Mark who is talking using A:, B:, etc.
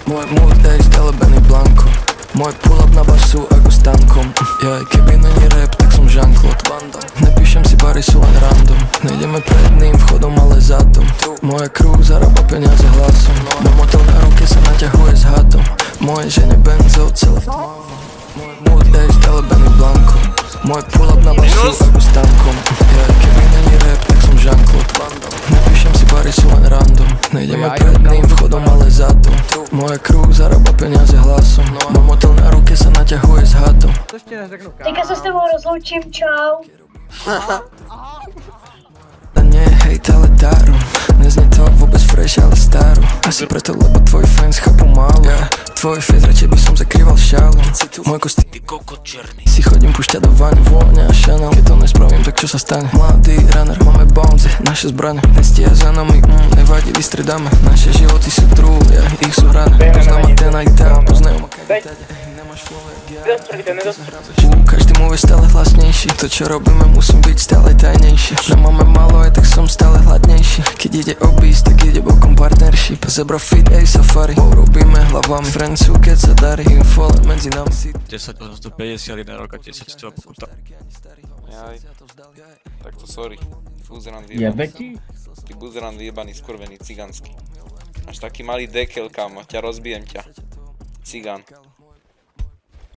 A: Môj mood je stelebený blanko. Môj pull-up na basu ako s tankom. Ja aj keby není rap, tak som Jean-Claude Van Damme. Nepíšem si bary, sú len random. Nejdeme predným vchodom, ale zadom. Moja crew zarába peniaze hlasom. Mám motel na ruke, sa naťahuje s hadom. Moje žene benzo, celé v tmavom. Môj mood je stelebený blanko. Môj pull-up na basu ako s tankom. Ja aj keby není rap, tak som Jean-Claude Van Damme. Nepíšem si bary, sú len random. Nejdeme predným vchodom, ale zadom. Moja crew zarába peniaze hlasom. Mám motel na ruke, sa naťahuje s hadom.
B: Teďka sa s tebou rozloučím, čau.
A: Nie hejt, ale daru. Neznie to vôbec fresh, ale staru. Asi preto, lebo tvoji fans chápu málo. Tvoj face, radšej by som zakrýval šálom. Môj kostý kokot černý. Si chodím púšťať do vany, vôňa a Chanel. Keď to nespravím, tak čo sa stane? Mladý runner, máme bounce, naše zbrane nestia za nami, nevadí, vystredáme. Naše životy sú true, ja, ich sú hrané. Poznám ma ten aj tá, poznajú ma kajtade. Nemáš flow, jak ja. Každý move je stále hlasnejší. To čo robíme musím byť stále tajnejší. Nemáme málo, aj tak som stále hladnejší. Keď ide obísť, tak ide bokom partnership. Zebra fit, ej safari. Robíme hlavami Francu, keď sa darí. Info len medzi nami.
C: 10 851 roka, 10 000 pokuta.
D: Jaj, tak to sorry. Buzerant
E: Jebe
D: vyjebaný.
E: ti?
D: Ty buzerant vyjebaný, skurvený, cigánsky. Máš taký malý dekel, kámo, ťa rozbijem ťa. Cigán.